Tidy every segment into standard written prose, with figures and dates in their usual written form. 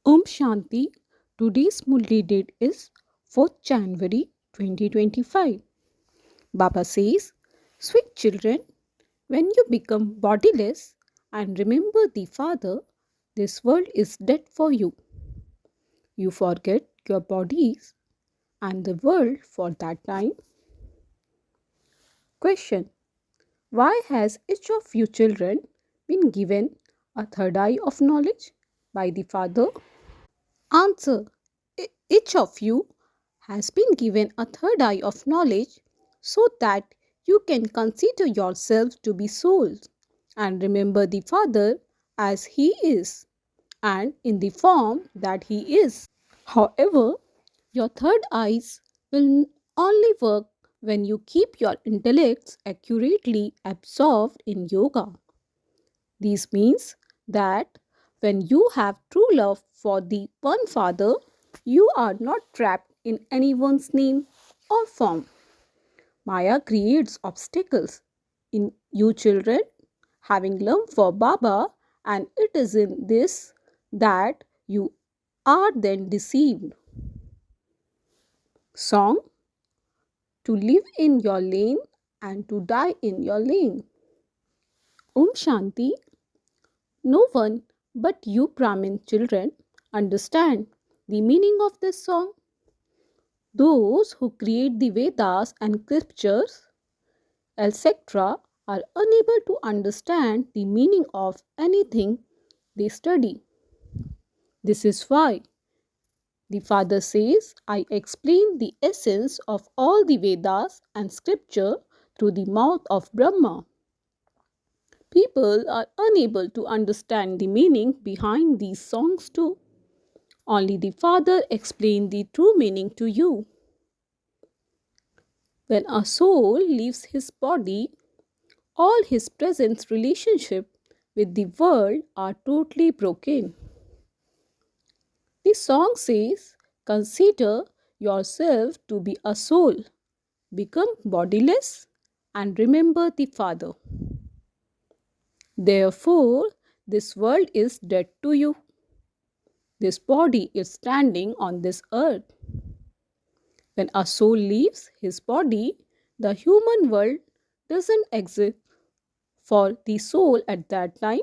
Om Shanti. Today's Murli date is 4th January 2025. Baba says, sweet children, when you become bodiless and remember the Father, this world is dead for you. You forget your bodies and the world for that time. Question. Why has each of you children been given a third eye of knowledge by the Father? Answer. Each of you has been given a third eye of knowledge so that you can consider yourself to be souls and remember the Father as He is and in the form that He is. However, your third eyes will only work when you keep your intellects accurately absorbed in yoga. This means that when you have true love for the one Father, you are not trapped in anyone's name or form. Maya creates obstacles in you children having love for Baba, and it is in this that you are then deceived. Song. To live in your lane and to die in your lane. Om Shanti. No one but you Brahmin children understand the meaning of this song. Those who create the Vedas and scriptures, etc., are unable to understand the meaning of anything they study. This is why the Father says, I explain the essence of all the Vedas and scripture through the mouth of Brahma. People are unable to understand the meaning behind these songs too. Only the Father explains the true meaning to you. When a soul leaves his body, all his present relationship with the world are totally broken. The song says, consider yourself to be a soul, become bodiless, and remember the Father. Therefore, this world is dead to you. This body is standing on this earth. When a soul leaves his body, the human world doesn't exist for the soul at that time.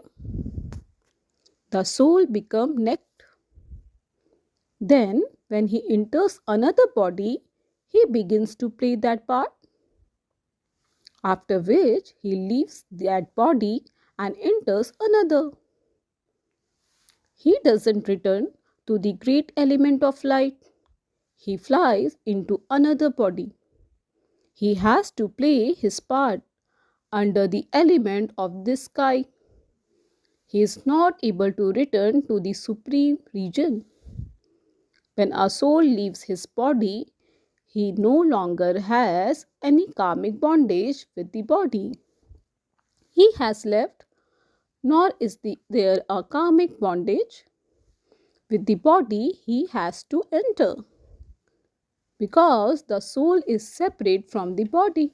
The soul becomes naked. Then, when he enters another body, he begins to play that part. After which, he leaves that body and enters another. He doesn't return to the great element of light. He flies into another body. He has to play his part under the element of this sky. He is not able to return to the supreme region. When a soul leaves his body, he no longer has any karmic bondage with the body. He has left, nor is there a karmic bondage with the body he has to enter, because the soul is separate from the body.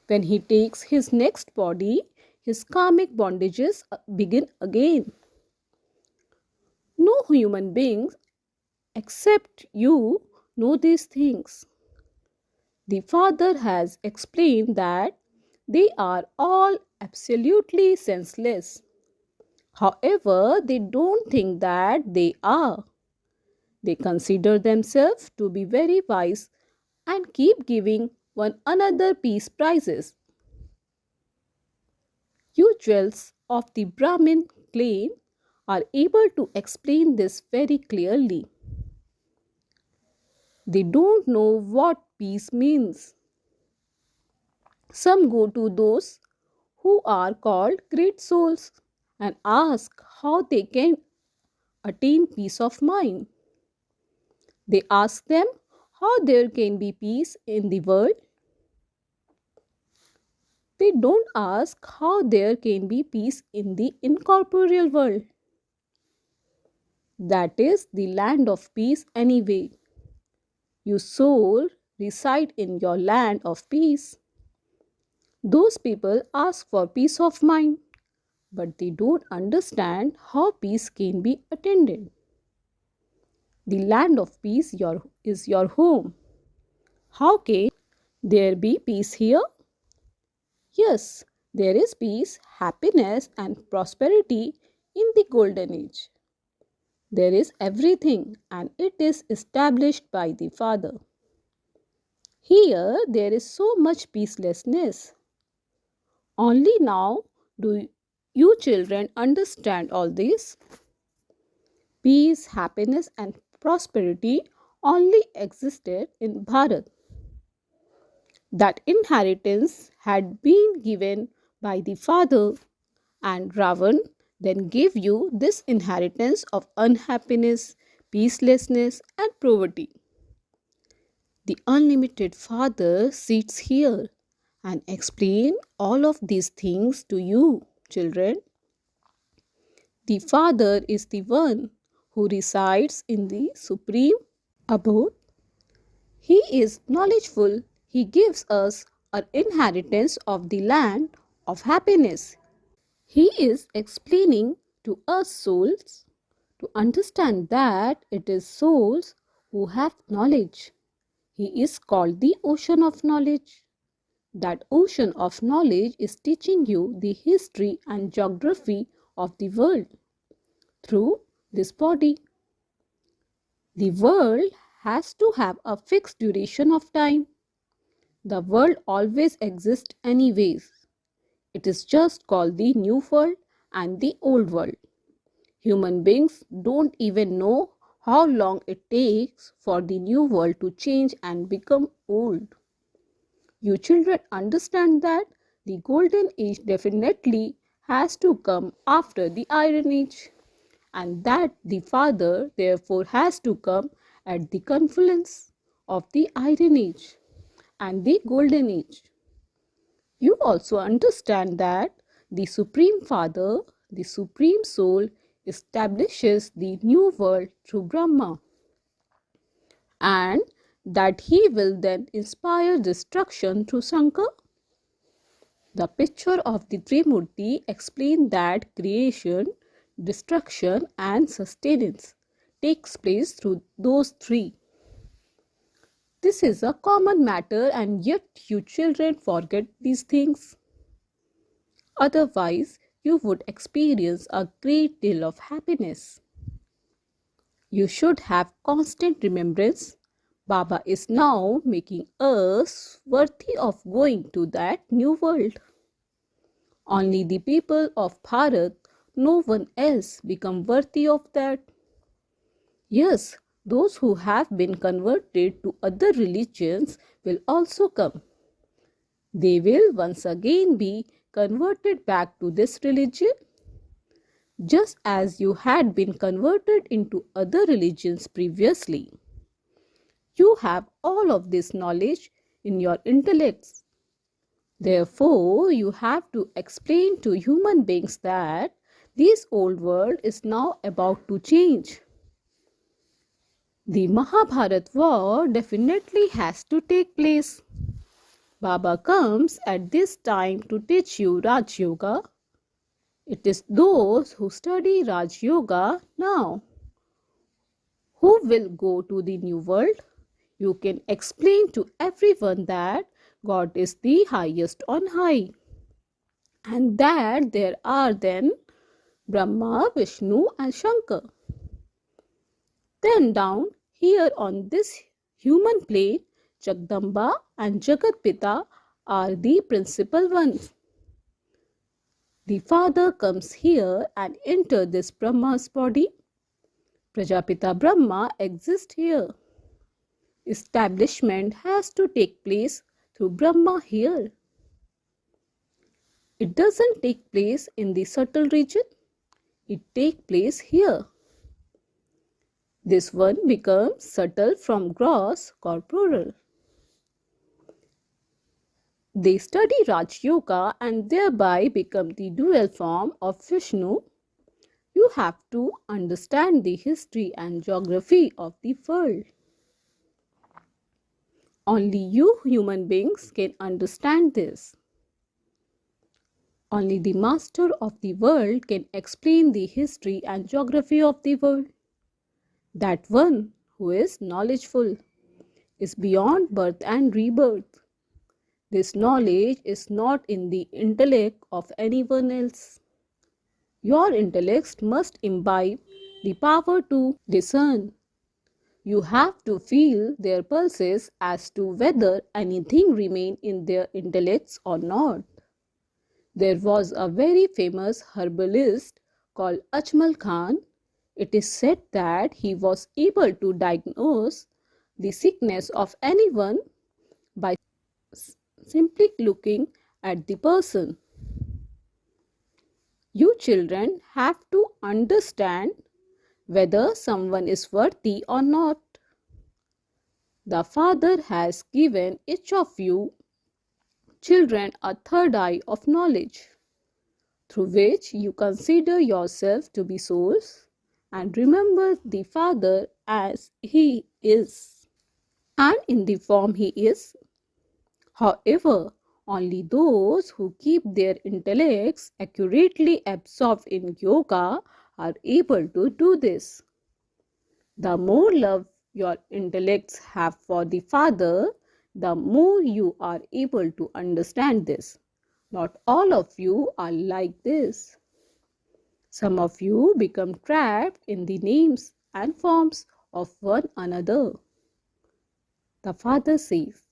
When he takes his next body, his karmic bondages begin again. No human beings except you know these things. The Father has explained that they are all absolutely senseless. However, they don't think that they are. They consider themselves to be very wise and keep giving one another peace prizes. You jewels of the Brahmin clan are able to explain this very clearly. They don't know what peace means. Some go to those who are called great souls and ask how they can attain peace of mind. They ask them how there can be peace in the world. They don't ask how there can be peace in the incorporeal world. That is the land of peace anyway. You soul reside in your land of peace. Those people ask for peace of mind, but they don't understand how peace can be attained. The land of peace is your home. How can there be peace here? Yes, there is peace, happiness, and prosperity in the Golden Age. There is everything, and it is established by the Father. Here, there is so much peacelessness. Only now do you children understand all this. Peace, happiness, and prosperity only existed in Bharat. That inheritance had been given by the Father, and Ravan then gave you this inheritance of unhappiness, peacelessness, and poverty. The unlimited Father sits here and explain all of these things to you, children. The Father is the one who resides in the supreme abode. He is knowledgeful. He gives us an inheritance of the land of happiness. He is explaining to us souls to understand that it is souls who have knowledge. He is called the ocean of knowledge. That ocean of knowledge is teaching you the history and geography of the world through this body. The world has to have a fixed duration of time. The world always exists anyways. It is just called the new world and the old world. Human beings don't even know how long it takes for the new world to change and become old. You children understand that the golden age definitely has to come after the iron age, and that the Father therefore has to come at the confluence of the iron age and the golden age. You also understand that the Supreme Father, the Supreme Soul, establishes the new world through Brahma, and that he will then inspire destruction through Shankar. The picture of the Trimurti explains that creation, destruction, and sustenance takes place through those three. This is a common matter, and yet you children forget these things. Otherwise, you would experience a great deal of happiness. You should have constant remembrance. Baba is now making us worthy of going to that new world. Only the people of Bharat, no one else, become worthy of that. Yes, those who have been converted to other religions will also come. They will once again be converted back to this religion, just as you had been converted into other religions previously. You have all of this knowledge in your intellects. Therefore, you have to explain to human beings that this old world is now about to change. The Mahabharat war definitely has to take place. Baba comes at this time to teach you Raj Yoga. It is those who study Raj Yoga now who will go to the new world. You can explain to everyone that God is the highest on high, and that there are then Brahma, Vishnu, and Shankar. Then down here on this human plane, Jagdamba and Jagatpita are the principal ones. The Father comes here and enters this Brahma's body. Prajapita Brahma exists here. Establishment has to take place through Brahma here. It doesn't take place in the subtle region. It takes place here. This one becomes subtle from gross corporal. They study Raj Yoga and thereby become the dual form of Vishnu. You have to understand the history and geography of the world. Only you human beings can understand this. Only the master of the world can explain the history and geography of the world. That one who is knowledgeful, is beyond birth and rebirth. This knowledge is not in the intellect of anyone else. Your intellect must imbibe the power to discern. You have to feel their pulses as to whether anything remains in their intellects or not. There was a very famous herbalist called Ajmal Khan. It is said that he was able to diagnose the sickness of anyone by simply looking at the person. You children have to understand whether someone is worthy or not. The Father has given each of you children a third eye of knowledge, through which you consider yourself to be souls and remember the Father as He is and in the form He is. However, only those who keep their intellects accurately absorbed in yoga are able to do this. The more love your intellects have for the Father, the more you are able to understand this. Not all of you are like this. Some of you become trapped in the names and forms of one another. The Father says,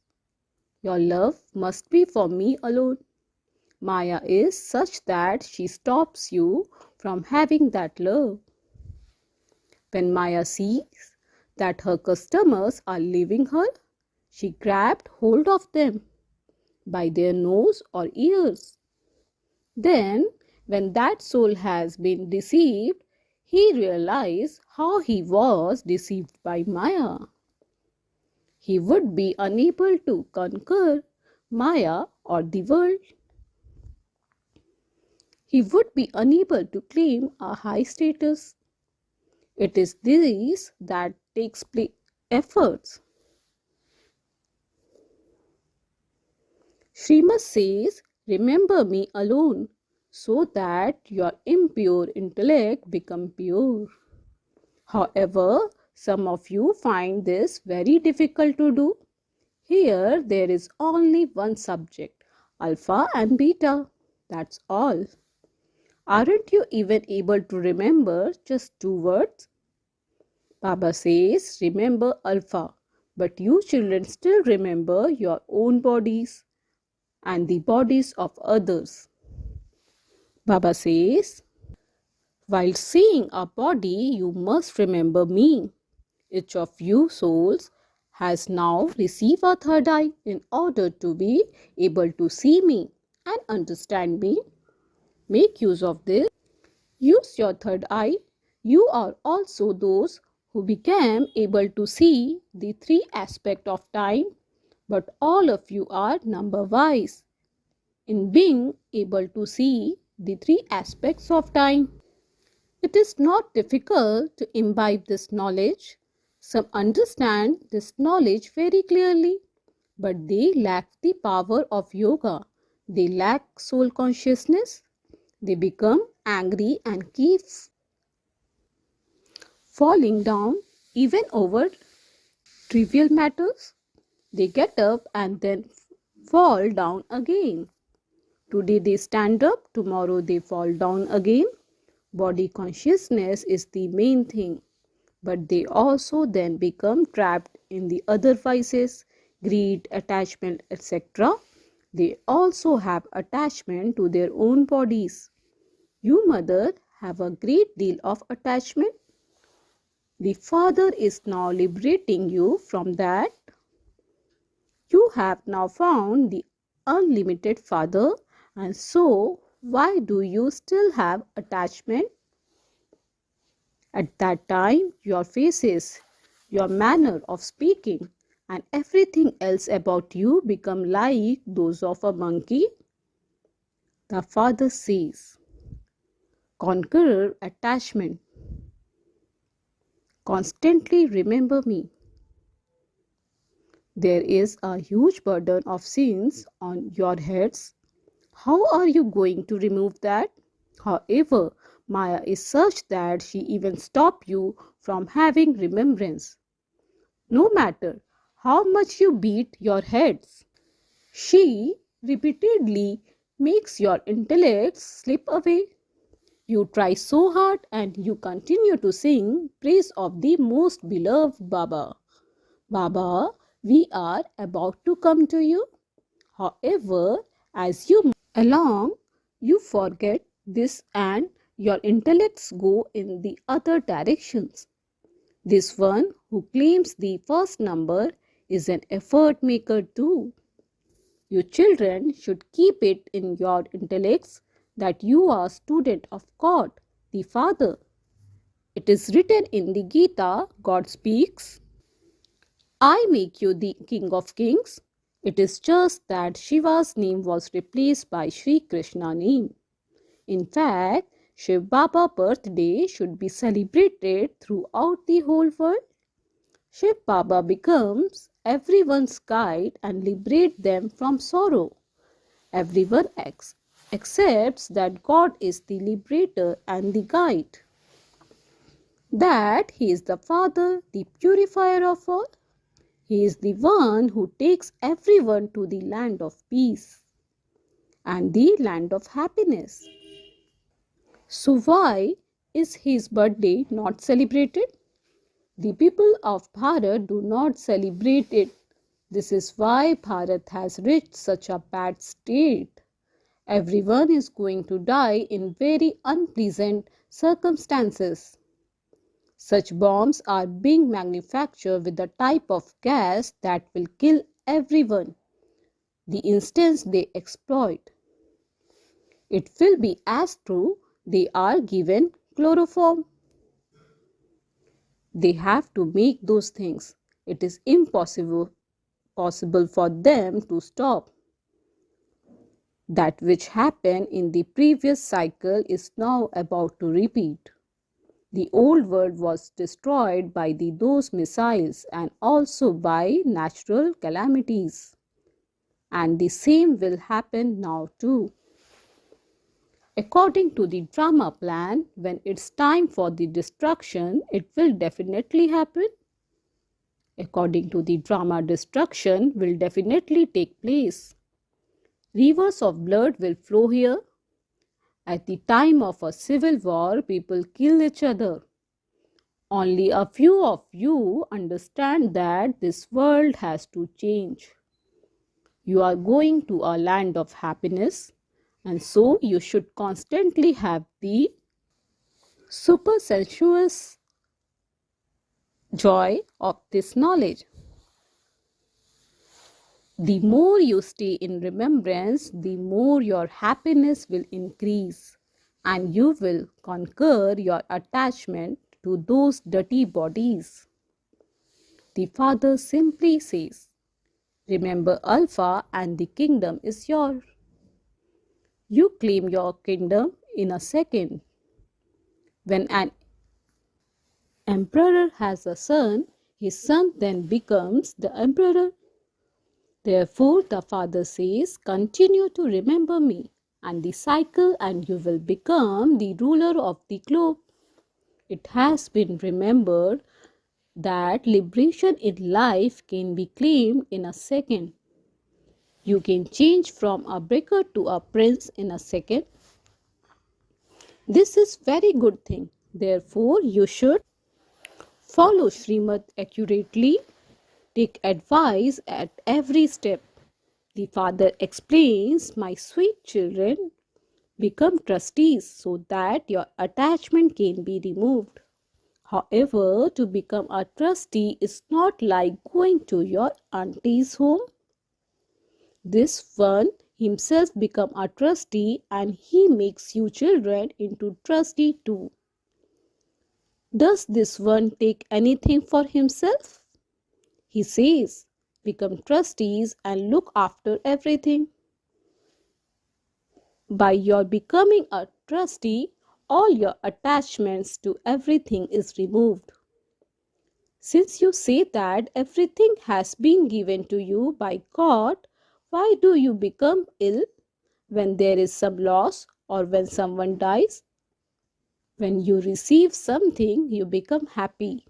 your love must be for me alone. Maya is such that she stops you from having that love. When Maya sees that her customers are leaving her, she grabbed hold of them by their nose or ears. Then, when that soul has been deceived, he realizes how he was deceived by Maya. He would be unable to conquer Maya or the world. He would be unable to claim a high status. It is this that takes efforts. Srimad says, remember me alone, so that your impure intellect become pure. However, some of you find this very difficult to do. Here there is only one subject, alpha and beta. That's all. Aren't you even able to remember just two words? Baba says, remember alpha, but you children still remember your own bodies and the bodies of others. Baba says, while seeing a body, you must remember me. Each of you souls has now received a third eye in order to be able to see me and understand me. Make use of this. Use your third eye. You are also those who became able to see the three aspects of time, but all of you are number-wise in being able to see the three aspects of time. It is not difficult to imbibe this knowledge. Some understand this knowledge very clearly, but they lack the power of yoga. They lack soul consciousness. They become angry and keep falling down even over trivial matters. They get up and then fall down again. Today they stand up, tomorrow they fall down again. Body consciousness is the main thing, but they also then become trapped in the other vices, greed, attachment, etc. They also have attachment to their own bodies. You, mother, have a great deal of attachment. The Father is now liberating you from that. You have now found the unlimited Father, and so why do you still have attachment? At that time, your faces, your manner of speaking, and everything else about you become like those of a monkey. The Father says, conquer attachment. Constantly remember me. There is a huge burden of sins on your heads. How are you going to remove that? However, Maya is such that she even stops you from having remembrance. no matter how much you beat your heads. She repeatedly makes your intellect slip away. You try so hard and you continue to sing praise of the most beloved Baba. Baba, we are about to come to you. However, as you move along, you forget this and your intellects go in the other directions. This one who claims the first number is an effort maker too. Your children should keep it in your intellects that you are student of God, the Father. It is written in the Gita, God speaks, I make you the King of Kings. It is just that Shiva's name was replaced by Sri Krishna's name. In fact, Shiv Baba's birthday should be celebrated throughout the whole world. Shiv Baba becomes everyone's guide and liberates them from sorrow. Everyone accepts that God is the liberator and the guide, that He is the Father, the purifier of all. He is the one who takes everyone to the land of peace and the land of happiness. So, why is His birthday not celebrated? The people of Bharat do not celebrate it. This is why Bharat has reached such a bad state. Everyone is going to die in very unpleasant circumstances. Such bombs are being manufactured with a type of gas that will kill everyone the instant they exploit. It will be as true they are given chloroform. They have to make those things. It is impossible for them to stop. That which happened in the previous cycle is now about to repeat. The old world was destroyed by those missiles and also by natural calamities. And the same will happen now too. According to the drama plan, when it's time for the destruction, it will definitely happen. According to the drama, destruction will definitely take place. Rivers of blood will flow here. At the time of a civil war, people kill each other. Only a few of you understand that this world has to change. You are going to a land of happiness, and so you should constantly have the super sensuous joy of this knowledge. The more you stay in remembrance, the more your happiness will increase, and you will conquer your attachment to those dirty bodies. The Father simply says, remember Alpha and the kingdom is yours. You claim your kingdom in a second. When an emperor has a son, his son then becomes the emperor. Therefore, the Father says, continue to remember me and the cycle, and you will become the ruler of the globe. It has been remembered that liberation in life can be claimed in a second. You can change from a beggar to a prince in a second. This is very good thing. Therefore, you should follow Srimad accurately. Take advice at every step. The Father explains, my sweet children, become trustees so that your attachment can be removed. However, to become a trustee is not like going to your auntie's home. This one himself become a trustee and he makes you children into trustee too. Does this one take anything for himself? He says, become trustees and look after everything. By your becoming a trustee, all your attachments to everything is removed. Since you say that everything has been given to you by God, why do you become ill when there is some loss or when someone dies? When you receive something, you become happy.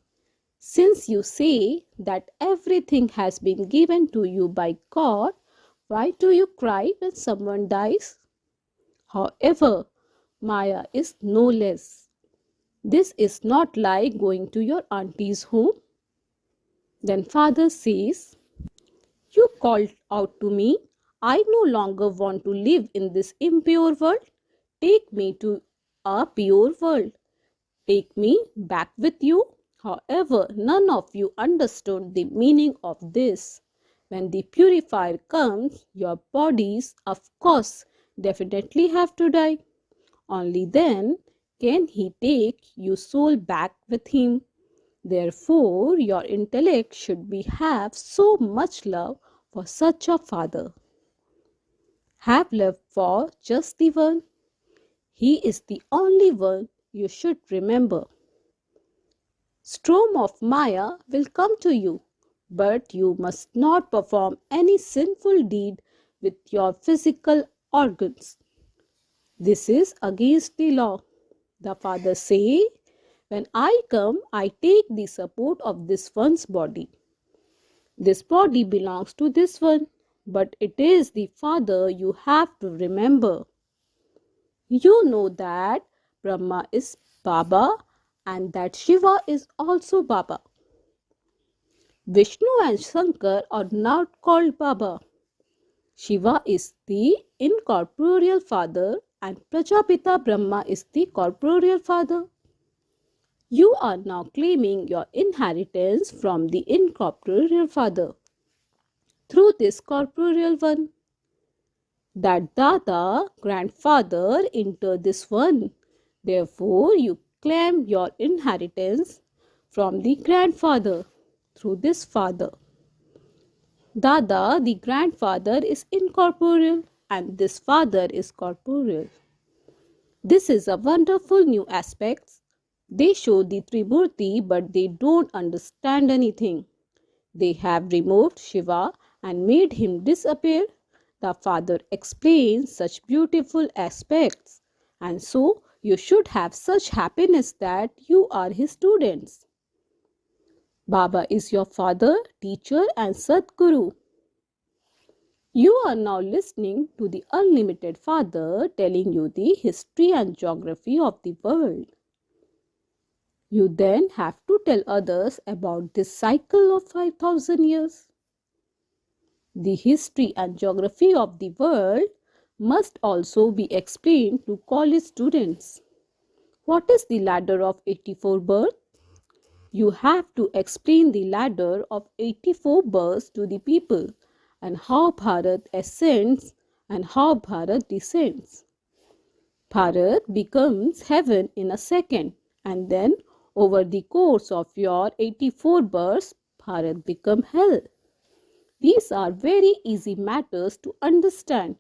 Since you say that everything has been given to you by God, why do you cry when someone dies? However, Maya is no less. This is not like going to your auntie's home. Then father says, "You called out to me. I no longer want to live in this impure world. Take me to a pure world. Take me back with you." However, none of you understood the meaning of this. When the purifier comes, your bodies, of course, definitely have to die. Only then can he take your soul back with him. Therefore, your intellect should be have so much love for such a father. Have love for just the one. He is the only one you should remember. Storm of Maya will come to you, but you must not perform any sinful deed with your physical organs. This is against the law. The father say, "When I come, I take the support of this one's body. This body belongs to this one, but it is the father you have to remember. You know that Brahma is Baba and that Shiva is also Baba. Vishnu and Shankar are not called Baba. Shiva is the incorporeal father and Prajapita Brahma is the corporeal father. You are now claiming your inheritance from the incorporeal father through this corporeal one. That Dada, grandfather, entered this one. Therefore, you claim your inheritance from the grandfather through this father. Dada, the grandfather, is incorporeal and this father is corporeal. This is a wonderful new aspect. They show the Trimurti but they don't understand anything. They have removed Shiva and made him disappear. The father explains such beautiful aspects, and so you should have such happiness that you are his students. Baba is your father, teacher, and Sadguru. You are now listening to the unlimited Father telling you the history and geography of the world. You then have to tell others about this cycle of 5,000 years. The history and geography of the world must also be explained to college students. What is the ladder of 84 births? You have to explain the ladder of 84 births to the people and how Bharat ascends and how Bharat descends. Bharat becomes heaven in a second, and then over the course of your 84 births, Bharat becomes hell. These are very easy matters to understand.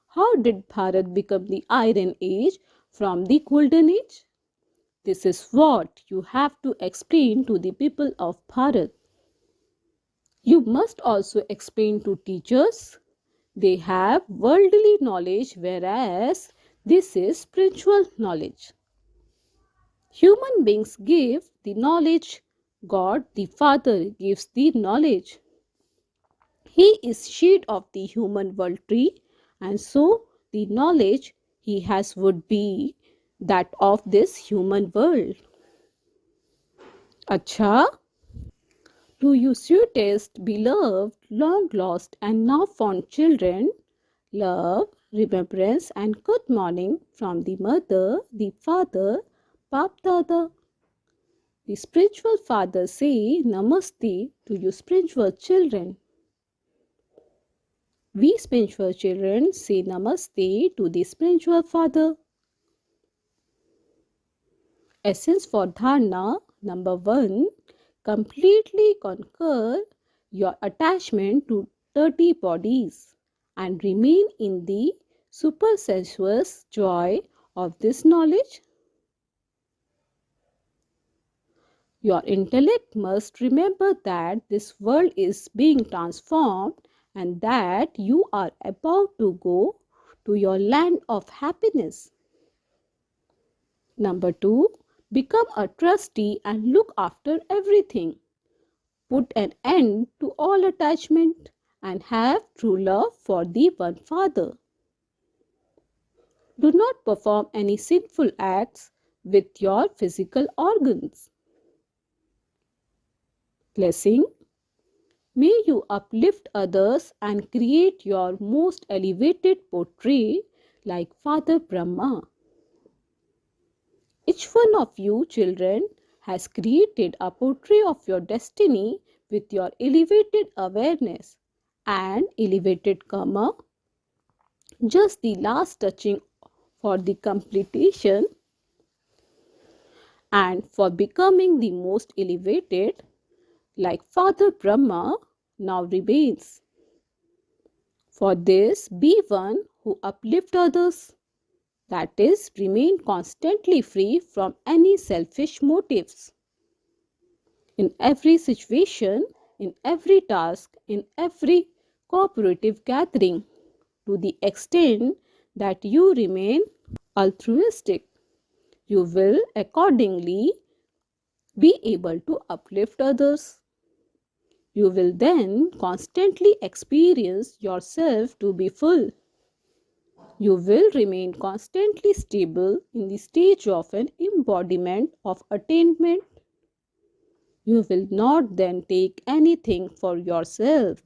How did Bharat become the Iron Age from the Golden Age? This is what you have to explain to the people of Bharat. You must also explain to teachers. They have worldly knowledge, whereas this is spiritual knowledge. Human beings give the knowledge. God the Father gives the knowledge. He is seed of the human world tree, and so the knowledge he has would be that of this human world. Acha, to you sweetest, beloved, long lost, and now found children, love, remembrance, and good morning from the mother, the father, Bap Dada. The spiritual father say Namaste to you spiritual children. We spiritual children say Namaste to the spiritual father. Essence for Dharana number 1. Completely conquer your attachment to 30 bodies and remain in the supersensuous joy of this knowledge. Your intellect must remember that this world is being transformed and that you are about to go to your land of happiness. Number 2. Become a trustee and look after everything. Put an end to all attachment and have true love for the one Father. Do not perform any sinful acts with your physical organs. Blessing. May you uplift others and create your most elevated portrait like Father Brahma. Each one of you children has created a portrait of your destiny with your elevated awareness and elevated karma. Just the last touching for the completion and for becoming the most elevated like Father Brahma now remains. For this, be one who uplift others, that is, remain constantly free from any selfish motives. In every situation, in every task, in every cooperative gathering, to the extent that you remain altruistic, you will accordingly be able to uplift others. You will then constantly experience yourself to be full. You will remain constantly stable in the stage of an embodiment of attainment. You will not then take anything for yourself.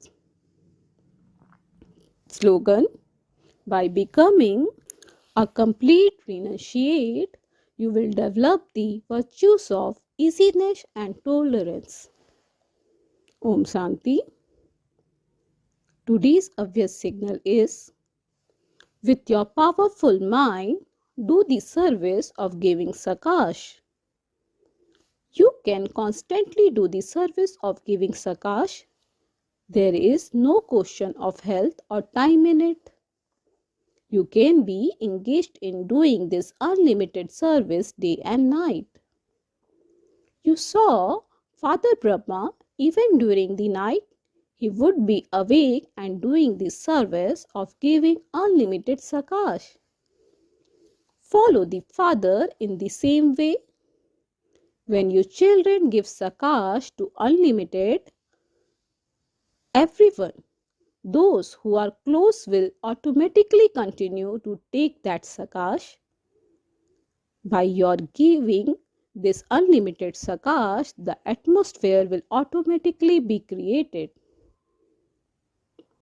Slogan. By becoming a complete renunciate, you will develop the virtues of easiness and tolerance. Om Shanti. Today's obvious signal is, with your powerful mind, do the service of giving Sakash. You can constantly do the service of giving Sakash. There is no question of health or time in it. You can be engaged in doing this unlimited service day and night. You saw Father Brahma even during the night. He would be awake and doing the service of giving unlimited Sakash. Follow the Father in the same way. When your children give Sakash to unlimited, everyone, those who are close will automatically continue to take that Sakash. By your giving this unlimited Sakash, the atmosphere will automatically be created.